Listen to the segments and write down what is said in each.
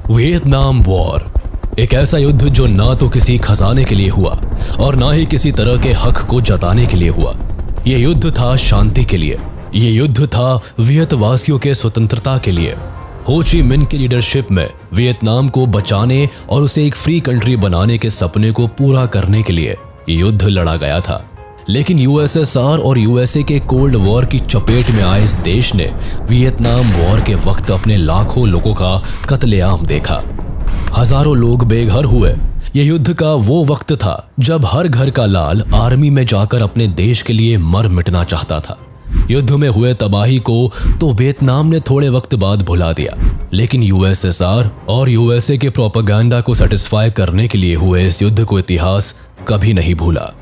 Vietnam war एक ऐसा युद्ध जो ना तो किसी खजाने के लिए हुआ और ना ही किसी तरह के हक को जताने के लिए हुआ। ये युद्ध था शांति के लिए। ये युद्ध था वियतवासियों के स्वतंत्रता के लिए। हो ची मिन की लीडरशिप में वियतनाम को बचाने और उसे एक फ्री कंट्री बनाने के सपने को पूरा करने के लिए ये युद्ध लड़ा गया था। लेकिन यूएसएसआर और यूएसए के कोल्ड वॉर की चपेट में आए इस देश ने वियतनाम वॉर के वक्त अपने लाखों लोगों का कत्लेआम देखा। हजारों लोग बेघर हुए। ये युद्ध का वो वक्त था जब हर घर का लाल आर्मी में जाकर अपने देश के लिए मर मिटना चाहता था। युद्ध में हुए तबाही को तो वियतनाम ने थोड़े वक्त बाद भुला दिया, लेकिन यूएसएसआर और यूएसए के प्रोपेगेंडा को सेटिस्फाई करने के लिए हुए इस युद्ध को इतिहास कभी नहीं भूला।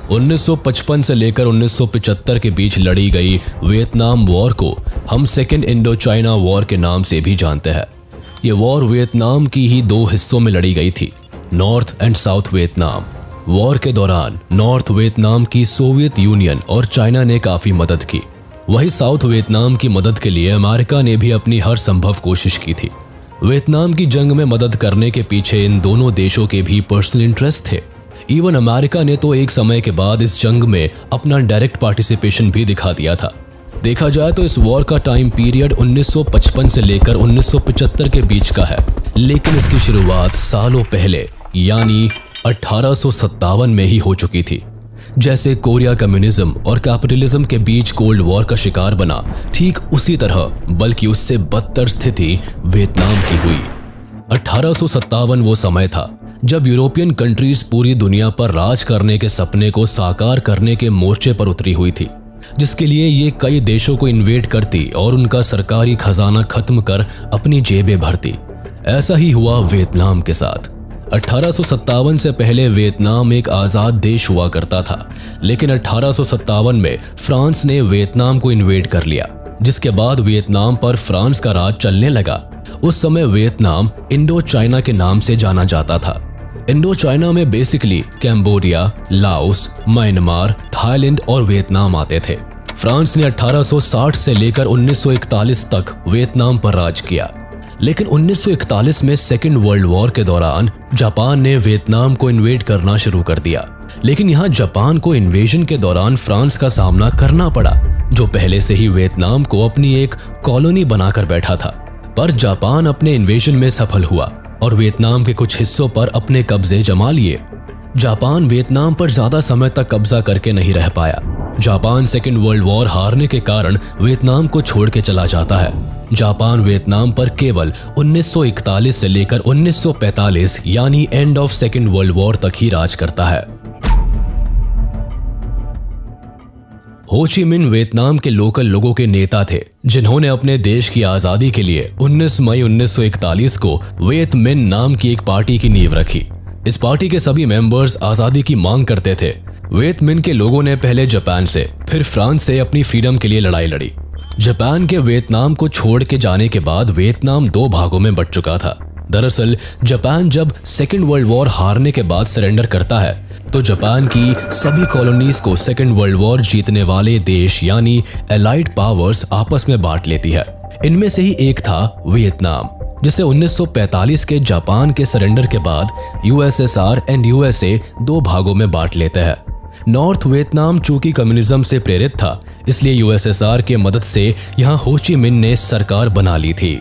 1955 से लेकर 1975 के बीच लड़ी गई वियतनाम वॉर को हम सेकेंड इंडो चाइना वॉर के नाम से भी जानते हैं। ये वॉर वियतनाम की ही दो हिस्सों में लड़ी गई थी, north and south Vietnam. War के दौरान नॉर्थ वियतनाम की सोवियत यूनियन और चाइना ने काफ़ी मदद की। वहीं साउथ वियतनाम की मदद के लिए अमेरिका ने भी अपनी हर संभव कोशिश की थी। वियतनाम की जंग में मदद करने के पीछे इन दोनों देशों के भी पर्सनल इंटरेस्ट थे। इवन अमेरिका ने तो एक समय के बाद इस जंग में अपना डायरेक्ट पार्टिसिपेशन भी दिखा दिया था। देखा जाए तो इस वॉर का टाइम पीरियड 1955 से लेकर 1975 के बीच का है, लेकिन इसकी शुरुआत सालों पहले यानी 1857 में ही हो चुकी थी। जैसे कोरिया कम्युनिज्म और कैपिटलिज्म के बीच कोल्ड वॉर का शिकार बना, ठीक उसी तरह बल्कि उससे बदतर स्थिति वियतनाम की हुई। 1857 वो समय था जब यूरोपियन कंट्रीज पूरी दुनिया पर राज करने के सपने को साकार करने के मोर्चे पर उतरी हुई थी, जिसके लिए ये कई देशों को इन्वेड करती और उनका सरकारी खजाना खत्म कर अपनी जेबें भरती। ऐसा ही हुआ वियतनाम के साथ। 1857 से पहले वियतनाम एक आज़ाद देश हुआ करता था, लेकिन 1857 में फ्रांस ने वियतनाम को इन्वेड कर लिया, जिसके बाद वियतनाम पर फ्रांस का राज चलने लगा। उस समय वियतनाम इंडो चाइना के नाम से जाना जाता था। इंडो चाइना में basically Cambodia, Laos, Myanmar, Thailand और वियतनाम आते थे। फ्रांस ने 1860 से लेकर 1941 तक वियतनाम पर राज किया, लेकिन 1941 में सेकेंड वर्ल्ड वॉर के दौरान जापान ने वियतनाम को इन्वेड करना शुरू कर दिया। लेकिन यहाँ जापान को इन्वेजन के दौरान फ्रांस का सामना करना पड़ा, जो पहले से ही वियतनाम को अपनी एक कॉलोनी बनाकर बैठा था। पर जापान अपने इन्वेजन में सफल हुआ और वियतनाम के कुछ हिस्सों पर अपने कब्जे जमा लिए। जापान वियतनाम पर ज्यादा समय तक कब्जा करके नहीं रह पाया। जापान सेकेंड वर्ल्ड वॉर हारने के कारण वियतनाम को छोड़ के चला जाता है। जापान वियतनाम पर केवल 1941 से लेकर 1945 यानी end of second world war तक ही राज करता है। हो ची मिन वियतनाम के लोकल लोगों के नेता थे, जिन्होंने अपने देश की आज़ादी के लिए 19 मई 1941 को वियत मिन नाम की एक पार्टी की नींव रखी। इस पार्टी के सभी मेंबर्स आज़ादी की मांग करते थे। वियत मिन के लोगों ने पहले जापान से फिर फ्रांस से अपनी फ्रीडम के लिए लड़ाई लड़ी। जापान के वियतनाम को छोड़ के जाने के बाद वियतनाम दो भागों में बंट चुका था। दरअसल जापान जब सेकेंड वर्ल्ड वॉर हारने के बाद सरेंडर करता है, तो जापान की सभी कॉलोनीज को सेकेंड वर्ल्ड वॉर जीतने वाले देश यानी एलाइड पावर्स आपस में बांट लेती है। इनमें से ही एक था वियतनाम, जिसे 1945 के जापान के सरेंडर के बाद यूएसएसआर एंड यूएसए दो भागों में बांट लेते हैं। नॉर्थ वियतनाम चूंकि कम्युनिज्म से प्रेरित था, इसलिए यूएसएसआर के मदद से यहाँ हो ची मिन ने सरकार बना ली थी।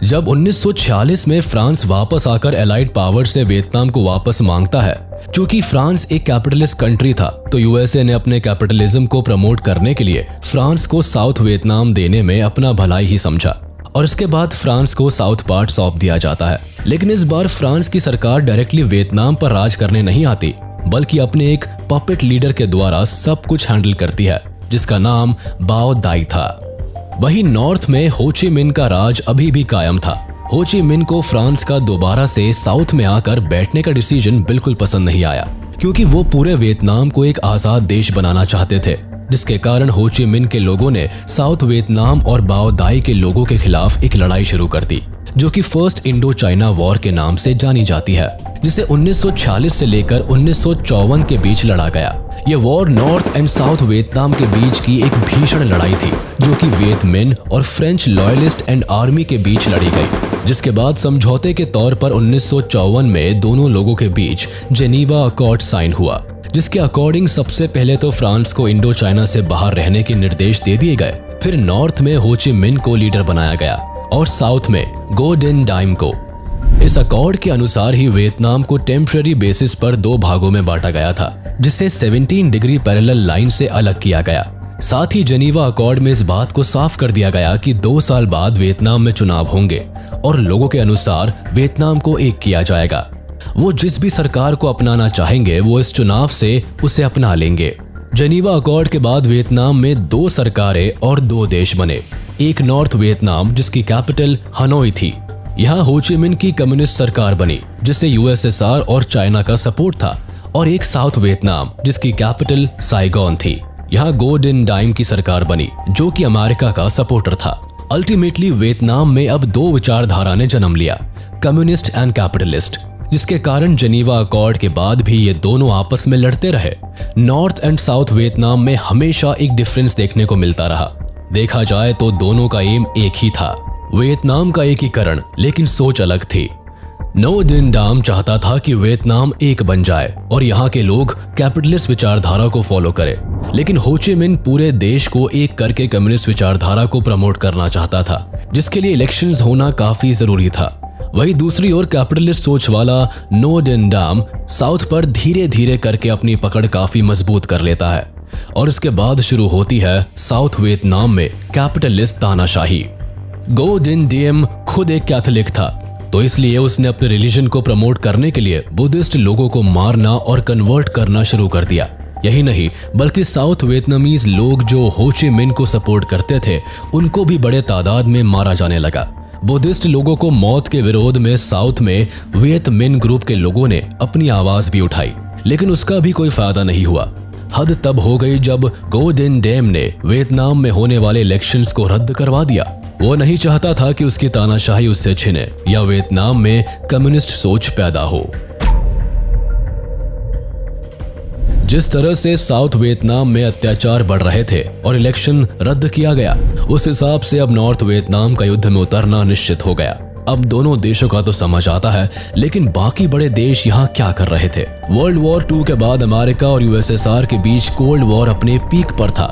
जब 1946 में फ्रांस वापस आकर एलाइड पावर से वियतनाम को वापस मांगता है, चूंकि फ्रांस एक कैपिटलिस्ट कंट्री था, तो यूएसए ने अपने कैपिटलिज्म को प्रमोट करने के लिए फ्रांस को साउथ वियतनाम देने में अपना भलाई ही समझा और इसके बाद फ्रांस को साउथ पार्ट सौंप दिया जाता है। लेकिन इस बार फ्रांस की सरकार डायरेक्टली वियतनाम पर राज करने नहीं आती, बल्कि अपने एक पपेट लीडर के द्वारा सब कुछ हैंडल करती है, जिसका नाम बाओ दाई था। वहीं नॉर्थ में हो ची मिन का राज अभी भी कायम था। हो ची मिन को फ्रांस का दोबारा से साउथ में आकर बैठने का डिसीजन बिल्कुल पसंद नहीं आया, क्योंकि वो पूरे वियतनाम को एक आजाद देश बनाना चाहते थे, जिसके कारण हो ची मिन के लोगों ने साउथ वियतनाम और बाओ दाई के लोगों के खिलाफ एक लड़ाई शुरू कर दी, जो कि फर्स्ट इंडो चाइना वॉर के नाम से जानी जाती है, जिसे 1946 से लेकर 1954 के बीच लड़ा गया। ये war north and south Vietnam के बीच की एक भीषण लड़ाई थी, जो कि वियत मिन और फ्रेंच लॉयलिस्ट एंड आर्मी के बीच लड़ी गई। जिसके बाद समझौते के तौर पर 1954 में दोनों लोगों के बीच जेनीवा अकॉर्ड साइन हुआ, जिसके अकॉर्डिंग सबसे पहले तो फ्रांस को इंडो चाइना से बाहर रहने के निर्देश दे दिए गए। फिर नॉर्थ में हो ची मिन को लीडर बनाया गया और साउथ में गो डिन डाइम को। इस अकॉर्ड के अनुसार ही वियतनाम को टेम्पररी बेसिस पर 2 भागों में बांटा गया था, जिसे 17 डिग्री पैरेलल लाइन से अलग किया गया। साथ ही जेनीवा अकॉर्ड में इस बात को साफ कर दिया गया कि 2 साल बाद वियतनाम में चुनाव होंगे और लोगों के अनुसार वियतनाम को एक किया जाएगा। वो जिस भी सरकार को अपनाना चाहेंगे वो इस चुनाव से उसे अपना लेंगे। जेनीवा अकॉर्ड के बाद वियतनाम में 2 सरकारें और 2 देश बने। एक नॉर्थ वियतनाम जिसकी कैपिटल हनोई थी, यहाँ हो ची मिन की कम्युनिस्ट सरकार बनी जिसे यूएसएसआर और चाइना का सपोर्ट था, और एक साउथ वियतनाम जिसकी कैपिटल साइगोन थी, यहाँ गो डिन डाइम की सरकार बनी जो कि अमेरिका का सपोर्टर था। अल्टीमेटली वियतनाम में अब 2 विचारधारा ने जन्म लिया, कम्युनिस्ट एंड कैपिटलिस्ट, जिसके कारण जेनीवा अकॉर्ड के बाद भी ये दोनों आपस में लड़ते रहे। नॉर्थ एंड साउथ वियतनाम में हमेशा एक डिफरेंस देखने को मिलता रहा। देखा जाए तो दोनों का एम एक ही था, वियतनाम का एकीकरण, लेकिन सोच अलग थी। नो डिन डाम चाहता था कि वियतनाम एक बन जाए और यहाँ के लोग कैपिटलिस्ट विचारधारा को फॉलो करें, लेकिन हो ची मिन पूरे देश को एक करके कम्युनिस्ट विचारधारा को प्रमोट करना चाहता था, जिसके लिए इलेक्शंस होना काफी जरूरी था। वही दूसरी ओर कैपिटलिस्ट सोच वाला नो डिन डाम साउथ पर धीरे धीरे करके अपनी पकड़ काफी मजबूत कर लेता है और इसके बाद शुरू होती है साउथ वियतनाम में कैपिटलिस्ट तानाशाही। गो डिन डाइम खुद एक कैथोलिक था, तो इसलिए उसने अपने रिलीजन को प्रमोट करने के लिए बुद्धिस्ट लोगों को मारना और कन्वर्ट करना शुरू कर दिया। यही नहीं बल्कि साउथ वियतनामीज लोग जो हो ची मिन को सपोर्ट करते थे उनको भी बड़े तादाद में मारा जाने लगा। बुद्धिस्ट लोगों को मौत के विरोध में साउथ में वियत मिन ग्रुप के लोगों ने अपनी आवाज भी उठाई, लेकिन उसका भी कोई फायदा नहीं हुआ। हद तब हो गई जब गो डिन डाइम ने वियतनाम में होने वाले इलेक्शंस को रद्द करवा दिया। वो नहीं चाहता था कि उसकी तानाशाही उससे छिने या वियतनाम में कम्युनिस्ट सोच पैदा हो। जिस तरह से साउथ वियतनाम में अत्याचार बढ़ रहे थे और इलेक्शन रद्द किया गया, उस हिसाब से अब नॉर्थ वियतनाम का युद्ध में उतरना निश्चित हो गया। अब दोनों देशों का तो समझ आता है, लेकिन बाकी बड़े देश यहाँ क्या कर रहे थे? वर्ल्ड वॉर 2 के बाद अमेरिका और यूएसएसआर के बीच कोल्ड वॉर अपने पीक पर था।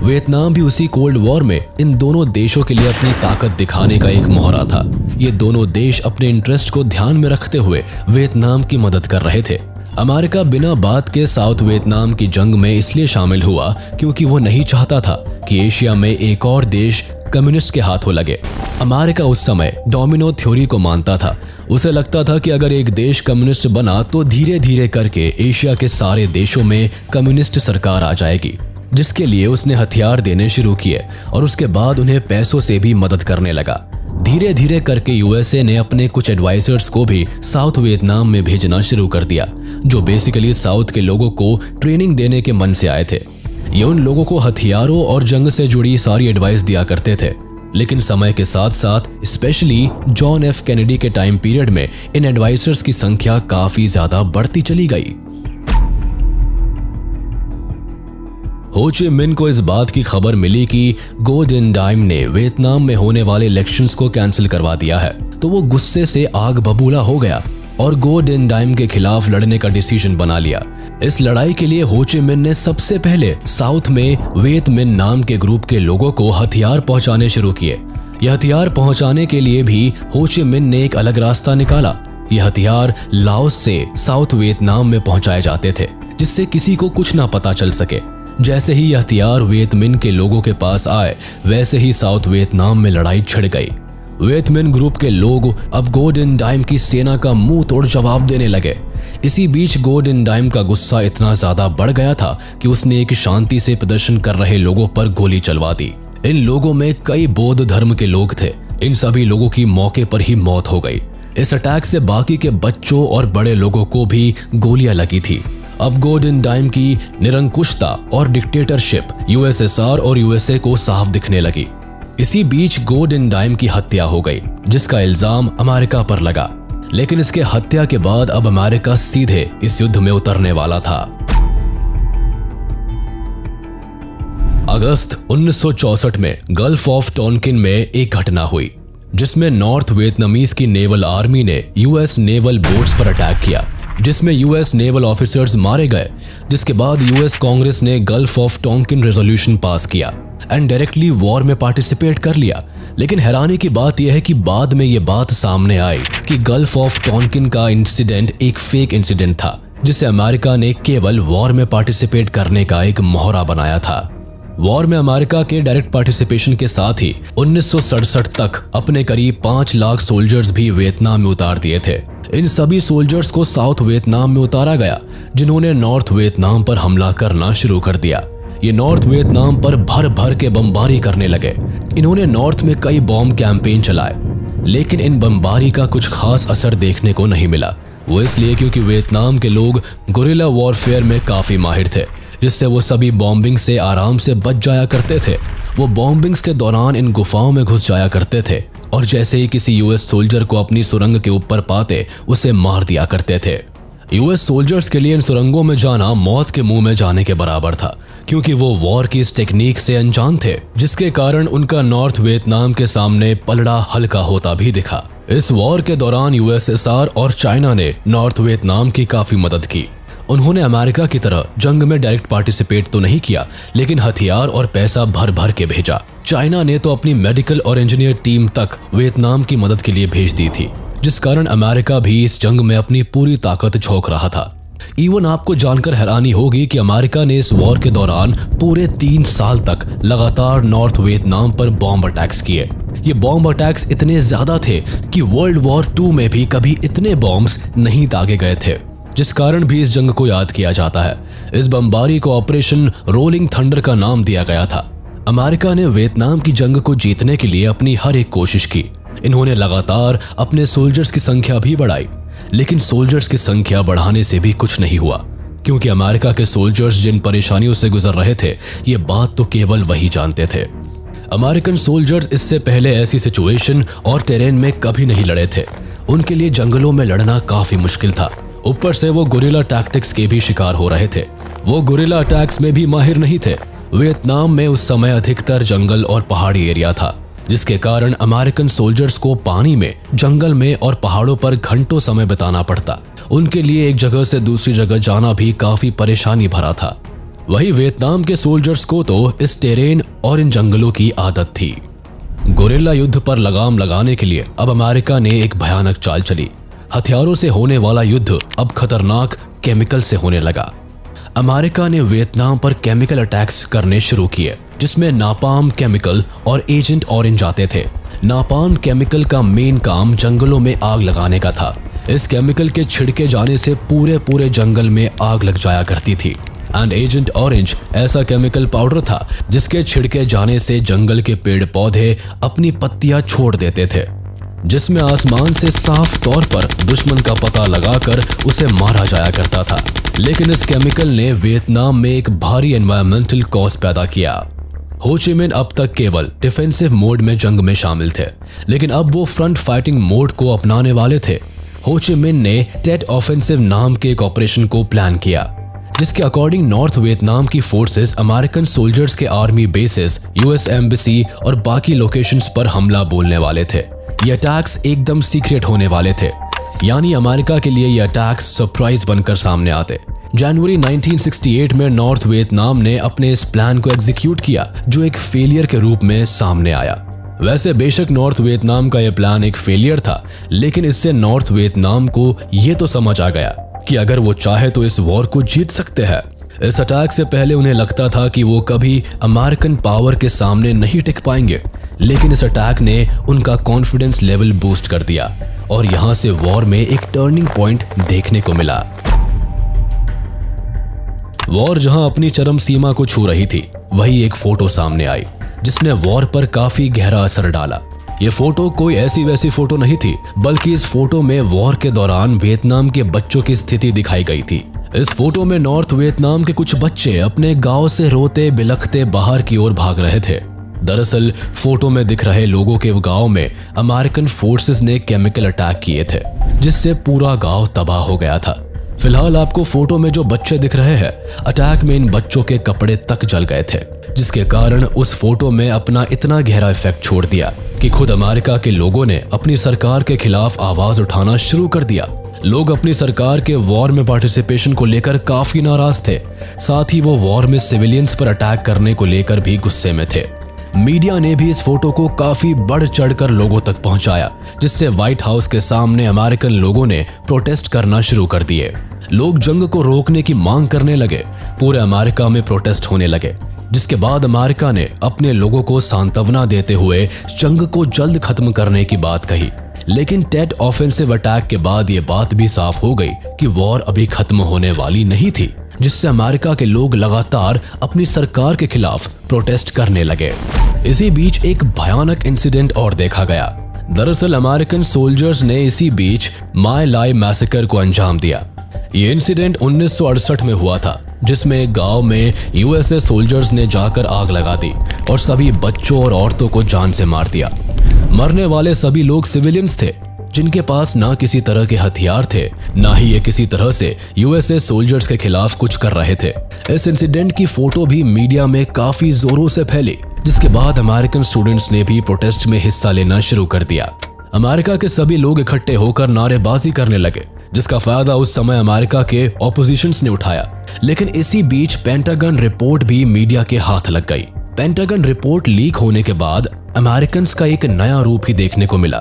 वियतनाम भी उसी कोल्ड वॉर में इन दोनों देशों के लिए अपनी ताकत दिखाने का एक मोहरा था। ये दोनों देश अपने इंटरेस्ट को ध्यान में रखते हुए वियतनाम की मदद कर रहे थे। अमेरिका बिना बात के साउथ वियतनाम की जंग में इसलिए शामिल हुआ क्योंकि वो नहीं चाहता था कि एशिया में एक और देश कम्युनिस्ट के हाथों लगे। अमेरिका उस समय डोमिनो थ्योरी को मानता था। उसे लगता था कि अगर एक देश कम्युनिस्ट बना तो धीरे धीरे करके एशिया के सारे देशों में कम्युनिस्ट सरकार आ जाएगी, जिसके लिए उसने हथियार देने शुरू किए और उसके बाद उन्हें पैसों से भी मदद करने लगा। धीरे धीरे करके यूएसए ने अपने कुछ एडवाइजर्स को भी साउथ वियतनाम में भेजना शुरू कर दिया, जो बेसिकली साउथ के लोगों को ट्रेनिंग देने के मन से आए थे। ये उन लोगों को हथियारों और जंग से जुड़ी सारी एडवाइस दिया करते थे, लेकिन समय के साथ साथ स्पेशली जॉन एफ कैनेडी के टाइम पीरियड में इन एडवाइजर्स की संख्या काफी ज्यादा बढ़ती चली गई। हो ची मिन को इस बात की खबर मिली कि गो डिन डाइम ने वियतनाम में होने वाले इलेक्शंस को कैंसिल करवा दिया है, तो वो गुस्से से आग बबूला हो गया और गो डिन डाइम के खिलाफ लड़ने का डिसीजन बना लिया। इस लड़ाई के लिए हो ची मिन ने सबसे पहले साउथ में वियत मिन नाम के ग्रुप के लोगों को हथियार पहुंचाने शुरू किए। यह हथियार पहुंचाने के लिए भी हो ची मिन ने एक अलग रास्ता निकाला। यह हथियार लाओस से साउथ वियतनाम में पहुंचाए जाते थे, जिससे किसी को कुछ ना पता चल सके। जैसे ही यह हथियार वियत मिन के लोगों के पास आए, वैसे ही साउथ वियतनाम में लड़ाई छिड़ गई। वियत मिन ग्रुप के लोग अब गो डिन डाइम की सेना का मुंह तोड़ जवाब देने लगे। इसी बीच गो डिन डाइम का गुस्सा इतना ज्यादा बढ़ गया था कि उसने एक शांति से प्रदर्शन कर रहे लोगों पर गोली चलवा दी। इन लोगों में कई बौद्ध धर्म के लोग थे। इन सभी लोगों की मौके पर ही मौत हो गई। इस अटैक से बाकी के बच्चों और बड़े लोगों को भी गोलियां लगी थी। अब गो डिन डाइम की निरंकुशता और डिक्टेटरशिप यूएसएसआर और यूएसए को साफ दिखने लगी। इसी बीच गो डिन डाइम की हत्या हो गई, जिसका इल्जाम अमेरिका पर लगा। लेकिन इसके हत्या के बाद अब अमेरिका सीधे इस युद्ध में उतरने वाला था। अगस्त 1964 में गल्फ ऑफ टॉनकिन में एक घटना हुई। जिसमें नॉर्थ वियतनामीज की नेवल आर्मी ने यूएस नेवल बोट्स पर अटैक किया, जिसमें यूएस नेवल ऑफिसर्स मारे गए। जिसके बाद यूएस कांग्रेस ने gulf of Tonkin resolution pass किया एंड डायरेक्टली वॉर में पार्टिसिपेट कर लिया। लेकिन हैरानी की बात यह है कि बाद में ये बात सामने आई कि गल्फ ऑफ टोंकिन का इंसिडेंट एक फेक इंसिडेंट था, जिसे अमेरिका ने केवल वॉर में पार्टिसिपेट करने का एक मोहरा बनाया था। वॉर में अमेरिका के डायरेक्ट पार्टिसिपेशन के साथ ही 1967 तक अपने करीब 5 लाख सोल्जर्स भी वियतनाम में उतार दिए थे। इन सभी सोल्जर्स को साउथ वियतनाम में उतारा गया, जिन्होंने नॉर्थ वियतनाम पर हमला करना शुरू कर दिया। ये नॉर्थ वियतनाम पर भर भर के बमबारी करने लगे। इन्होंने नॉर्थ में कई बॉम्ब कैंपेन चलाए, लेकिन इन बमबारी का कुछ खास असर देखने को नहीं मिला। वो इसलिए क्योंकि वियतनाम के लोग गुरिल्ला वॉरफेयर में काफी माहिर थे, जिससे वो सभी बॉम्बिंग से आराम से बच जाया करते थे। वो बॉम्बिंग्स के दौरान इन गुफाओं में घुस जाया करते थे और जैसे ही किसी यूएस सोल्जर को अपनी सुरंग के ऊपर पाते उसे मार दिया करते थे। यूएस सोल्जर्स के लिए इन सुरंगों में जाना मौत के मुंह में जाने के बराबर था, क्योंकि वो वॉर की इस टेक्निक से अनजान थे, जिसके कारण उनका नॉर्थ वियतनाम के सामने पलड़ा हल्का होता भी दिखा। इस वॉर के दौरान यूएसएसआर और चाइना ने नॉर्थ वियतनाम की काफी मदद की। उन्होंने अमेरिका की तरह जंग में डायरेक्ट पार्टिसिपेट तो नहीं किया, लेकिन हथियार और पैसा भर भर के भेजा। चाइना ने तो अपनी मेडिकल और इंजीनियर टीम तक वियतनाम की मदद के लिए भेज दी थी, जिस कारण अमेरिका भी इस जंग में अपनी पूरी ताकत झोंक रहा था। इवन आपको जानकर हैरानी होगी कि अमेरिका ने इस वॉर के दौरान पूरे 3 साल तक लगातार नॉर्थ वियतनाम पर बॉम्ब अटैक्स किए। ये बॉम्ब अटैक्स इतने ज्यादा थे कि वर्ल्ड वॉर 2 में भी कभी इतने बॉम्ब्स नहीं दागे गए थे, जिस कारण भी इस जंग को याद किया जाता है। इस बमबारी को ऑपरेशन रोलिंग थंडर का नाम दिया गया था। अमेरिका ने वियतनाम की जंग को जीतने के लिए अपनी हर एक कोशिश की। इन्होंने लगातार अपने सोल्जर्स की संख्या भी बढ़ाई, लेकिन सोल्जर्स की संख्या बढ़ाने से भी कुछ नहीं हुआ, क्योंकि अमेरिका के सोल्जर्स जिन परेशानियों से गुजर रहे थे ये बात तो केवल वही जानते थे। अमेरिकन सोल्जर्स इससे पहले ऐसी सिचुएशन और टेरेन में कभी नहीं लड़े थे। उनके लिए जंगलों में लड़ना काफी मुश्किल था। ऊपर से वो गुरिल्ला टैक्टिक्स के भी शिकार हो रहे थे। वो गुरिल्ला अटैक्स में भी माहिर नहीं थे। वियतनाम में उस समय अधिकतर जंगल और पहाड़ी एरिया था, जिसके कारण अमेरिकन सोल्जर्स को पानी में, जंगल में और पहाड़ों पर घंटों समय बिताना पड़ता। उनके लिए एक जगह से दूसरी जगह जाना भी काफी परेशानी भरा था। वही वियतनाम के सोल्जर्स को तो इस टेरेन और इन जंगलों की आदत थी। गुरिल्ला युद्ध पर लगाम लगाने के लिए अब अमेरिका ने एक भयानक चाल चली। हथियारों से होने वाला युद्ध अब खतरनाक केमिकल से होने लगा। अमेरिका ने वियतनाम पर केमिकल अटैक्स करने शुरू किए, जिसमें नापाम केमिकल और एजेंट ऑरेंज आते थे। नापाम केमिकल का मेन काम जंगलों में आग लगाने का था। इस केमिकल के छिड़के जाने से पूरे जंगल में आग लग जाया करती थी। एंड एजेंट ऑरेंज ऐसा केमिकल पाउडर था जिसके छिड़के जाने से जंगल के पेड़ पौधे अपनी पत्तियां छोड़ देते थे, जिसमें आसमान से साफ तौर पर दुश्मन का पता लगाकर उसे मारा जाया करता था। लेकिन इस केमिकल ने वियतनाम में एक भारी एनवायरमेंटल कॉज पैदा किया। हो ची मिन अब तक केवल डिफेंसिव मोड में जंग में शामिल थे, लेकिन अब वो फ्रंट फाइटिंग मोड को अपनाने वाले थे। हो ची मिन ने टेट ऑफेंसिव नाम के एक ऑपरेशन को प्लान किया, जिसके अकॉर्डिंग नॉर्थ वियतनाम की फोर्सेस अमेरिकन सोल्जर्स के आर्मी बेसिस, यूएस एम्बेसी और बाकी लोकेशंस पर हमला बोलने वाले थे। ये अटैक्स एकदम सीक्रेट होने वाले थे, यानी अमेरिका के लिए ये अटैक्स सरप्राइज बनकर सामने आते। जनवरी 1968 में नॉर्थ वियतनाम ने अपने इस प्लान को एग्जीक्यूट किया, जो एक फेलियर के रूप में सामने आया। वैसे बेशक नॉर्थ वियतनाम का यह प्लान एक फेलियर था, लेकिन इससे नॉर्थ वियतनाम को ये तो समझ आ गया कि अगर वो चाहे तो इस वॉर को जीत सकते हैं। इस अटैक से पहले उन्हें लगता था कि वो कभी अमेरिकन पावर के सामने नहीं टिक पाएंगे, लेकिन इस अटैक ने उनका कॉन्फिडेंस लेवल बूस्ट कर दिया और यहां से वॉर में एक टर्निंग पॉइंट देखने को मिला। वॉर जहां अपनी चरम सीमा को छू रही थी, वही एक फोटो सामने आई जिसने वॉर पर काफी गहरा असर डाला। ये फोटो कोई ऐसी वैसी फोटो नहीं थी, बल्कि इस फोटो में वॉर के दौरान वियतनाम के बच्चों की स्थिति दिखाई गई थी। इस फोटो में नॉर्थ वियतनाम के कुछ बच्चे अपने गांव से रोते बिलखते बाहर की ओर भाग रहे थे। दरअसल फोटो में दिख रहे लोगों के गांव में अमेरिकन फोर्सेस ने केमिकल अटैक किए थे, जिससे पूरा गांव तबाह हो गया था। फिलहाल आपको फोटो में जो बच्चे दिख रहे हैं, अटैक में इन बच्चों के कपड़े तक जल गए थे, जिसके कारण उस फोटो में अपना इतना गहरा इफेक्ट छोड़ दिया कि खुद अमेरिका के लोगों ने अपनी सरकार के खिलाफ आवाज उठाना शुरू कर दिया। लोग अपनी सरकार के वॉर में पार्टिसिपेशन को लेकर काफी नाराज थे। साथ ही वो वॉर में सिविलियंस पर अटैक करने को लेकर भी गुस्से में थे। मीडिया ने भी इस फोटो को काफी बढ़ चढ़कर लोगों तक पहुंचाया, जिससे व्हाइट हाउस के सामने अमेरिकन लोगों ने प्रोटेस्ट करना शुरू कर दिए। लोग जंग को रोकने की मांग करने लगे। पूरे अमेरिका में प्रोटेस्ट होने लगे, जिसके बाद अमेरिका ने अपने लोगों को सांत्वना देते हुए जंग को जल्द खत्म करने की बात कही। लेकिन टेट ऑफेंसिव अटैक के बाद ये बात भी साफ हो गई कि वॉर अभी खत्म होने वाली नहीं थी, जिससे अमेरिका के लोग लगातार अपनी सरकार के खिलाफ प्रोटेस्ट करने लगे। इसी बीच एक भयानक इंसिडेंट और देखा गया। दरअसल अमेरिकन सोल्जर्स ने इसी बीच माय लाई मैसेकर को अंजाम दिया। ये इंसिडेंट 1968 में हुआ था, जिसमें एक गांव में यूएसए सोल्जर्स ने जाकर आग लगा दी और सभी बच्चों और औरतों को जान से मार दिया। मरने वाले सभी लोग सिविलियंस थे, जिनके पास ना किसी तरह के हथियार थे, ना ही ये किसी तरह से यूएसए सोल्जर्स के खिलाफ कुछ कर रहे थे। इस इंसिडेंट की फोटो भी मीडिया में काफी जोरों से फैली, जिसके बाद अमेरिकन स्टूडेंट्स ने भी प्रोटेस्ट में हिस्सा लेना शुरू कर दिया। अमेरिका के सभी लोग इकट्ठे होकर नारेबाजी करने लगे, जिसका फायदा उस समय अमेरिका के ऑपोजिशंस ने उठाया। लेकिन इसी बीच पेंटागन रिपोर्ट भी मीडिया के हाथ लग गई। पेंटागन रिपोर्ट लीक होने के बाद अमेरिकन्स का एक नया रूप ही देखने को मिला।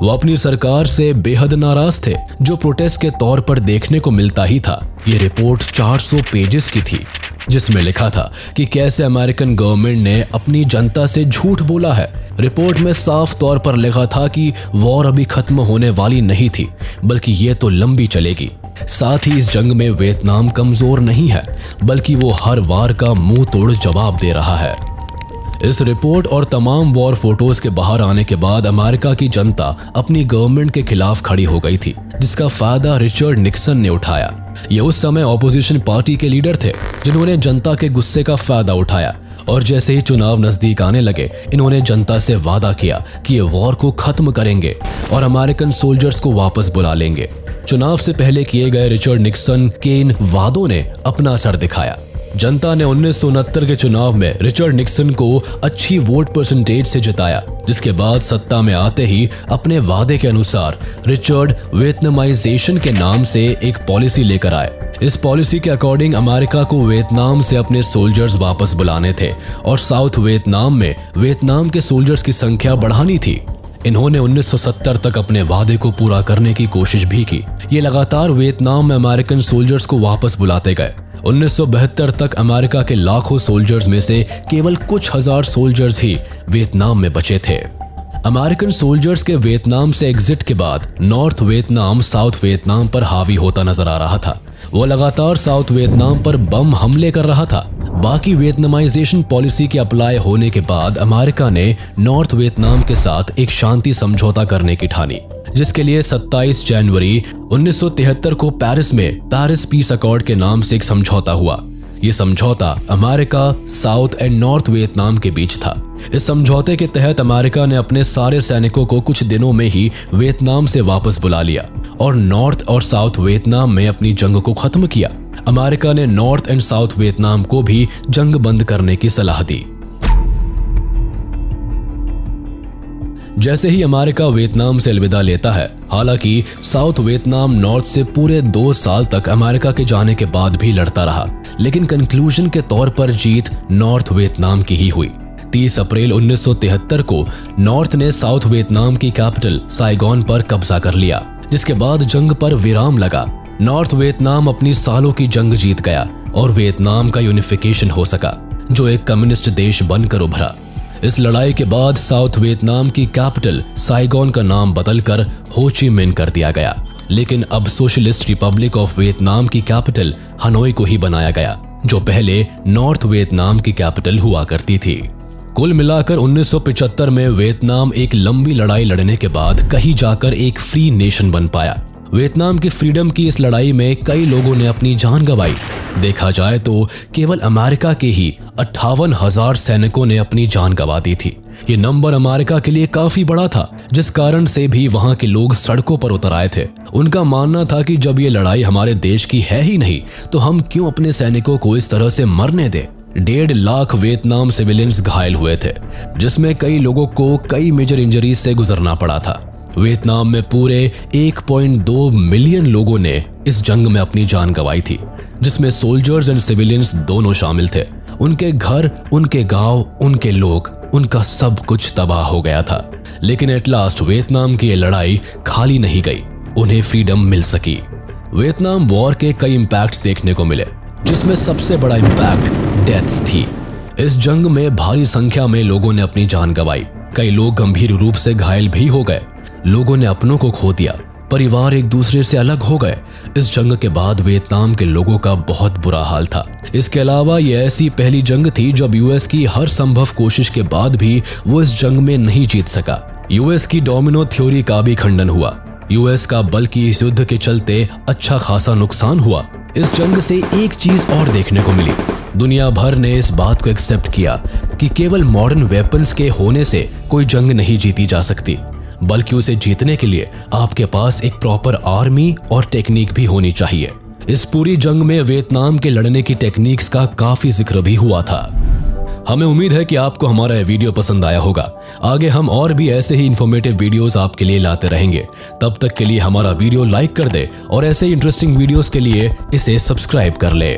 वो अपनी सरकार से बेहद नाराज थे, जो प्रोटेस्ट के तौर पर देखने को मिलता ही था। ये रिपोर्ट 400 पेजेस की थी, जिसमें लिखा था कि कैसे अमेरिकन गवर्नमेंट ने अपनी जनता से झूठ बोला है। रिपोर्ट में साफ तौर पर लिखा था कि वॉर अभी खत्म होने वाली नहीं थी, बल्कि ये तो लंबी चलेगी। साथ ही इस जंग में वियतनाम कमजोर नहीं है, बल्कि वो हर वार का मुंह तोड़ जवाब दे रहा है। इस रिपोर्ट और तमाम वॉर फोटोज के बाहर आने के बाद अमेरिका की जनता अपनी गवर्नमेंट के खिलाफ खड़ी हो गई थी, जिसका फायदा रिचर्ड निक्सन ने उठाया। ये उस समय ऑपोजिशन पार्टी के लीडर थे, जिन्होंने जनता के गुस्से का फायदा उठाया और जैसे ही चुनाव नजदीक आने लगे, इन्होंने जनता से वादा किया कि ये वॉर को खत्म करेंगे और अमेरिकन सोल्जर्स को वापस बुला लेंगे। चुनाव से पहले किए गए रिचर्ड निक्सन के इन वादों ने अपना असर दिखाया। जनता ने 1969 के चुनाव में रिचर्ड निक्सन को अच्छी वोट परसेंटेज से जिताया, जिसके बाद सत्ता में आते ही अपने वादे के अनुसार रिचर्ड वियतनामाइजेशन के नाम से एक पॉलिसी लेकर आए। इस पॉलिसी के अकॉर्डिंग अमेरिका को वियतनाम से अपने सोल्जर्स वापस बुलाने थे और साउथ वियतनाम में वियतनाम के सोल्जर्स की संख्या बढ़ानी थी। इन्होंने 1970 तक अपने वादे को पूरा करने की कोशिश भी की। ये लगातार वियतनाम में अमेरिकन सोल्जर्स को वापस बुलाते गए। 1972 तक अमेरिका के लाखों सोल्जर्स में से केवल कुछ हजार सोल्जर्स ही वियतनाम में बचे थे। अमेरिकन सोल्जर्स के वियतनाम से एग्जिट के बाद नॉर्थ वियतनाम साउथ वियतनाम पर हावी होता नजर आ रहा था। वो लगातार साउथ वियतनाम पर बम हमले कर रहा था। बाकी वियतनामाइजेशन पॉलिसी के अप्लाई होने के बाद अमेरिका ने नॉर्थ वियतनाम के साथ एक शांति समझौता करने की ठानी, जिसके लिए 27 जनवरी 1973 को पेरिस में पेरिस पीस अकॉर्ड के नाम से एक समझौता हुआ। ये समझौता America, south and north Vietnam के बीच था। इस समझौते के तहत अमेरिका ने अपने सारे सैनिकों को कुछ दिनों में ही वियतनाम से वापस बुला लिया और नॉर्थ और साउथ वियतनाम में अपनी जंग को खत्म किया। अमेरिका ने नॉर्थ एंड साउथ वियतनाम को भी जंग बंद करने की सलाह दी। जैसे ही अमेरिका वियतनाम से अलविदा लेता है, हालांकि साउथ वियतनाम नॉर्थ से पूरे 2 साल तक अमेरिका के जाने के बाद भी लड़ता रहा, लेकिन कंक्लूजन के तौर पर जीत नॉर्थ वियतनाम की ही हुई। 30 अप्रैल 1973 को नॉर्थ ने साउथ वियतनाम की कैपिटल साइगोन पर कब्जा कर लिया, जिसके बाद जंग पर विराम लगा। नॉर्थ वियतनाम अपनी सालों की जंग जीत गया और वियतनाम का यूनिफिकेशन हो सका, जो एक कम्युनिस्ट देश बनकर उभरा। इस लड़ाई के बाद साउथ वियतनाम की कैपिटल साइगोन का नाम बदलकर हो ची मिन कर दिया गया, लेकिन अब सोशलिस्ट रिपब्लिक ऑफ वियतनाम की कैपिटल हनोई को ही बनाया गया, जो पहले नॉर्थ वियतनाम की कैपिटल हुआ करती थी। कुल मिलाकर 1975 में वियतनाम एक लंबी लड़ाई लड़ने के बाद कहीं जाकर एक फ्री नेशन बन पाया। वियतनाम की फ्रीडम की इस लड़ाई में कई लोगों ने अपनी जान गंवाई। देखा जाए तो केवल अमेरिका के ही 58,000 सैनिकों ने अपनी जान गंवा दी थी। ये नंबर अमेरिका के लिए काफी बड़ा था, जिस कारण से भी वहां के लोग सड़कों पर उतर आए थे। उनका मानना था कि जब ये लड़ाई हमारे देश की है ही नहीं, तो हम क्यों अपने सैनिकों को इस तरह से मरने दें। 1.5 लाख वियतनाम सिविलियंस घायल हुए थे, जिसमें कई लोगों को कई मेजर इंजरीज से गुजरना पड़ा था। वियतनाम में पूरे 1.2 मिलियन लोगों ने इस जंग में अपनी जान गंवाई थी, जिसमें सोल्जर्स एंड सिविलियंस दोनों शामिल थे। उनके घर, उनके गांव, उनके लोग, उनका सब कुछ तबाह हो गया था। लेकिन एट लास्ट वियतनाम की ये लड़ाई खाली नहीं गई, उन्हें फ्रीडम मिल सकी। वियतनाम वॉर के कई इंपैक्ट्स देखने को मिले, जिसमें सबसे बड़ा इंपैक्ट डेथ्स थी। इस जंग में भारी संख्या में लोगों ने अपनी जान गंवाई, कई लोग गंभीर रूप से घायल भी हो गए। लोगों ने अपनों को खो दिया, परिवार एक दूसरे से अलग हो गए। इस जंग के बाद वियतनाम के लोगों का बहुत बुरा हाल था। इसके अलावा यह ऐसी पहली जंग थी जब यूएस की हर संभव कोशिश के बाद भी वो इस जंग में नहीं जीत सका। यूएस की डोमिनो थ्योरी का भी खंडन हुआ। यूएस का बल्कि इस युद्ध के चलते अच्छा खासा नुकसान हुआ। इस जंग से एक चीज और देखने को मिली, दुनिया भर ने इस बात को एक्सेप्ट किया कि केवल मॉडर्न वेपन्स के होने से कोई जंग नहीं जीती जा सकती, बल्कि उसे जीतने के लिए आपके पास एक प्रॉपर आर्मी और टेक्निक भी होनी चाहिए। इस पूरी जंग में वियतनाम के लड़ने की टेक्निक्स का काफी जिक्र भी हुआ था। हमें उम्मीद है कि आपको हमारा यह वीडियो पसंद आया होगा। आगे हम और भी ऐसे ही इंफॉर्मेटिव वीडियोस आपके लिए लाते रहेंगे। तब तक के लिए हमारा वीडियो लाइक कर दे और ऐसे ही इंटरेस्टिंग वीडियोस के लिए इसे सब्सक्राइब कर ले।